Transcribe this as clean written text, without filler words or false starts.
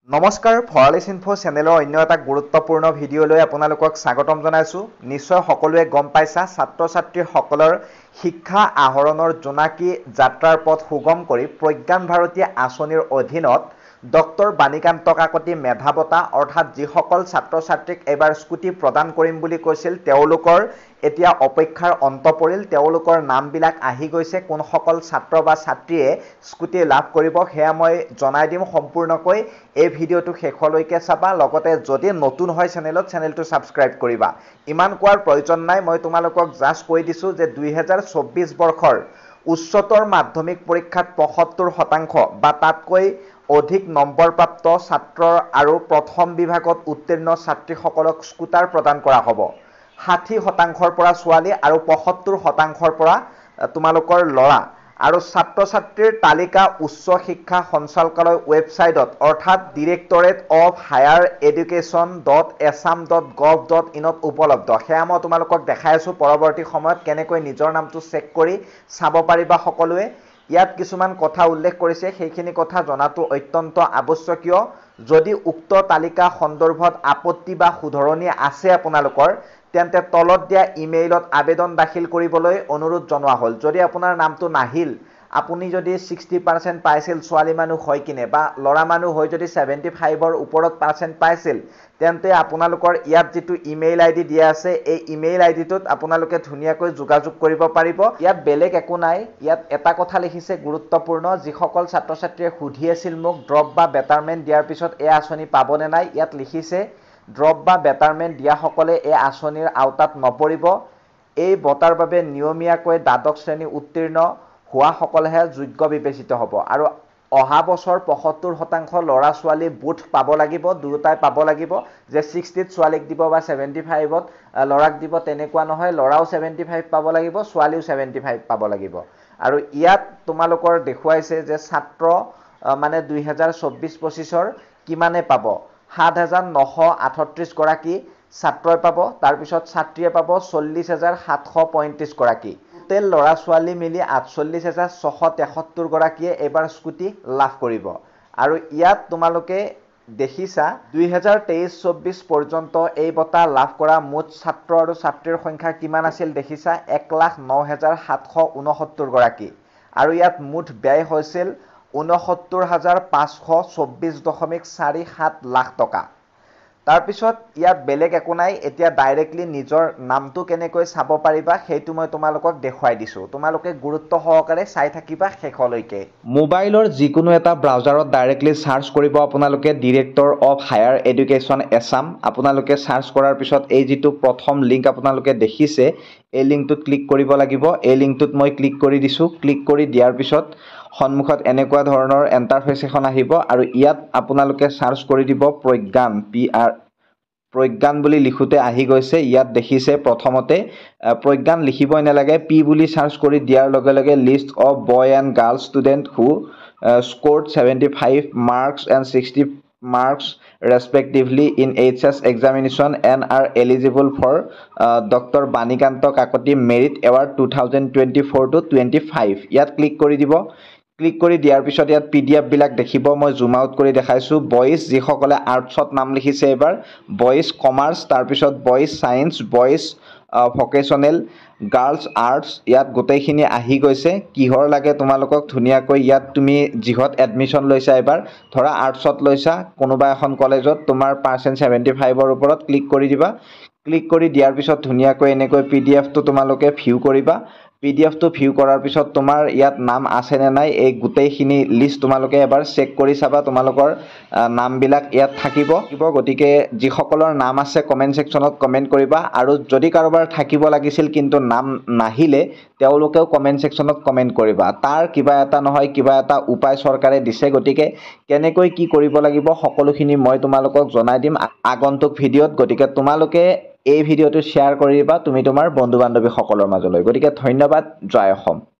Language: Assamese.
নমস্কাৰ ভৰালিছ ইনফো চেনেলৰ অন্য এটা গুৰুত্বপূৰ্ণ ভিডিঅ'লৈ আপোনালোকক স্বাগতম জনাইছোঁ। নিশ্চয় সকলোৱে গম পাইছা ছাত্ৰ ছাত্ৰীসকলৰ শিক্ষা আহৰণৰ জোনাকী যাত্ৰাৰ পথ সুগম কৰি প্ৰজ্ঞান ভাৰতী আঁচনিৰ অধীনত ডক্টৰ বাণীকান্ত কাকতি মেধা বঁটা অৰ্থাৎ যিসকল ছাত্ৰ ছাত্ৰীক এবাৰ স্কুটি প্ৰদান কৰিম বুলি কৈছিল তেওঁলোকৰ এতিয়া অপেক্ষাৰ অন্ত পৰিল। তেওঁলোকৰ নামবিলাক আহি গৈছে। কোনসকল ছাত্ৰ বা ছাত্ৰীয়ে স্কুটি লাভ কৰিব সেয়া মই জনাই দিম সম্পূৰ্ণকৈ। এই ভিডিঅ'টো শেষলৈকে চাবা, লগতে যদি নতুন হয় চেনেলটো ছাবস্ক্ৰাইব কৰিবা। ইমান কোৱাৰ প্ৰয়োজন নাই, মই তোমালোকক জাষ্ট কৈ দিছোঁ যে 2024 বৰ্ষৰ উচ্চতৰ মাধ্যমিক পৰীক্ষাত ৭৫% বা তাতকৈ অধিক নম্বৰপ্ৰাপ্ত ছাত্ৰ আৰু প্ৰথম বিভাগত উত্তীৰ্ণ ছাত্ৰীসকলক স্কুটাৰ প্ৰদান কৰা হ'ব। ৬০%ৰ পৰা ছোৱালী আৰু ৭৫%ৰ পৰা তোমালোকৰ ল'ৰা। আৰু ছাত্ৰ ছাত্ৰীৰ তালিকা উচ্চ শিক্ষা সঞ্চালকালয় ৱেবছাইটত অৰ্থাৎ directorate.higher education.assam.gov.in উপলব্ধ। সেয়া মই তোমালোকক দেখাই আছোঁ পৰৱৰ্তী সময়ত কেনেকৈ নিজৰ নামটো চেক কৰি চাব পাৰিবা সকলোৱে। ইয়াত কিছুমান কথা উল্লেখ কৰিছে, সেইখিনি কথা জনাটো অত্যন্ত আৱশ্যকীয়। যদি উক্ত তালিকা সন্দৰ্ভত আপত্তি বা শুধৰণি আছে আপোনালোকৰ, তেন্তে তলত দিয়া ইমেইলত আবেদন দাখিল কৰিবলৈ অনুৰোধ জনোৱা হ'ল। যদি আপোনাৰ নামটো নাহিল, আপুনি যদি 60% পাইছিল ছোৱালী মানুহ হৈ কিনে বা ল'ৰা মানুহ হৈ যদি 75ৰ ওপৰত পাৰ্চেণ্ট পাইছিল, তেন্তে আপোনালোকৰ ইয়াত যিটো ইমেইল ID দিয়া আছে এই ইমেইল IDটোত আপোনালোকে ধুনীয়াকৈ যোগাযোগ কৰিব পাৰিব। ইয়াত বেলেগ একো নাই। ইয়াত এটা কথা লিখিছে গুৰুত্বপূৰ্ণ, যিসকল ছাত্ৰ ছাত্ৰীয়ে সুধি আছিল মোক ড্ৰপ বা বেটাৰমেণ্ট দিয়াৰ পিছত এই আঁচনি পাবনে নাই। ইয়াত লিখিছে ড্ৰপ বা বেটাৰমেণ্ট দিয়াসকলে এই আঁচনিৰ আওতাত নপৰিব। এই বঁটাৰ বাবে নিয়মীয়াকৈ দ্বাদশ শ্ৰেণী উত্তীৰ্ণ হোৱাসকলেহে যোগ্য বিবেচিত হ'ব। আৰু অহা বছৰ ৭৫% ল'ৰা ছোৱালী বুথ পাব লাগিব, দুয়োটাই পাব লাগিব। যে 60ত ছোৱালীক দিব বা 75ত ল'ৰাক দিব তেনেকুৱা নহয়। ল'ৰাও 75 পাব লাগিব, ছোৱালীও 75 পাব লাগিব। আৰু ইয়াত তোমালোকৰ দেখুৱাইছে যে ছাত্ৰ মানে 2024-25ৰ কিমানে পাব। ৭,৯৩৮ গৰাকী ছাত্ৰই পাব, তাৰপিছত ছাত্ৰীয়ে পাব 40,735 গৰাকী। টোটেল ল'ৰা ছোৱালী মিলি 48,673 গৰাকীয়ে এইবাৰ স্কুটি লাভ কৰিব। আৰু ইয়াত তোমালোকে দেখিছা 2023-24 পৰ্যন্ত এই বঁটা লাভ কৰা মুঠ ছাত্ৰ আৰু ছাত্ৰীৰ সংখ্যা কিমান আছিল দেখিছা, 1,09,769 গৰাকী। আৰু ইয়াত মুঠ ব্যয় হৈছিল 69,524.47 লাখ টকা। তাৰপিছত ইয়াত বেলেগ একো নাই। এতিয়া ডাইৰেক্টলি নিজৰ নামটো কেনেকৈ চাব পাৰিবা সেইটো মই তোমালোকক দেখুৱাই দিছোঁ। তোমালোকে গুৰুত্ব সহকাৰে চাই থাকিবা শেষলৈকে। মোবাইলৰ যিকোনো এটা ব্ৰাউজাৰত ডাইৰেক্টলি চাৰ্চ কৰিব আপোনালোকে director of higher education Assam. আপোনালোকে চাৰ্চ কৰাৰ পিছত এই যিটো প্ৰথম লিংক আপোনালোকে দেখিছে এই লিংকটোত ক্লিক কৰিব লাগিব। এই লিংকটোত মই ক্লিক কৰি দিছোঁ। ক্লিক কৰি দিয়াৰ পিছত সন্মুখত এনেকুৱা ধৰণৰ ইণ্টাৰফেচ এখন আহিব আৰু ইয়াত আপোনালোকে চাৰ্চ কৰি দিব প্ৰজ্ঞান প্ৰজ্ঞান বুলি লিখোতে আহি গৈছে। ইয়াত দেখিছে প্ৰথমতে প্ৰজ্ঞান লিখিবই নালাগে, পি বুলি চাৰ্চ কৰি দিয়াৰ লগে লগে list of boy and girl student who scored 75 marks and 60 marks respectively in HS examination and are eligible for Dr. Banikanta Kakati merit award 2024-25। ইয়াত ক্লিক কৰি দিব। ক্লিক কৰি দিয়াৰ পিছত ইয়াত PDF বিলাক দেখিব। মই জুম আউট কৰি দেখাইছোঁ। বইজ যিসকলে আৰ্টছত নাম লিখিছে এইবাৰ, বইজ কমাৰ্চ, তাৰপিছত boys science, boys vocational, girls arts, ইয়াত গোটেইখিনি আহি গৈছে। কিহৰ লাগে তোমালোকক ধুনীয়াকৈ ইয়াত তুমি যিহত এডমিশ্যন লৈছা এবাৰ, ধৰা আৰ্টছত লৈছা কোনোবা এখন কলেজত, তোমাৰ পাৰ্চেণ্ট 75ৰ ওপৰত ক্লিক কৰি দিবা। ক্লিক কৰি দিয়াৰ পিছত ধুনীয়াকৈ এনেকৈ PDFটো তোমালোকে ভিউ কৰিবা। PDFটো ভিউ কৰাৰ পিছত তোমাৰ ইয়াত নাম আছে নে নাই এই গোটেইখিনি লিষ্ট তোমালোকে এবাৰ চেক কৰি চাবা। তোমালোকৰ নামবিলাক ইয়াত থাকিব। গতিকে যিসকলৰ নাম আছে কমেণ্ট ছেকশ্যনত কমেণ্ট কৰিবা। আৰু যদি কাৰোবাৰ থাকিব লাগিছিল কিন্তু নাম নাহিলে তেওঁলোকেও কমেণ্ট ছেকশ্যনত কমেণ্ট কৰিবা। তাৰ কিবা এটা নহয় কিবা এটা উপায় চৰকাৰে দিছে। গতিকে কেনেকৈ কি কৰিব লাগিব সকলোখিনি মই তোমালোকক জনাই দিম আগন্তুক ভিডিঅ'ত। গতিকে তোমালোকে এই ভিডিঅ'টো শ্বেয়াৰ কৰিবা তুমি তোমাৰ বন্ধু বান্ধৱীসকলৰ মাজলৈ। গতিকে ধন্যবাদ। জয় অসম।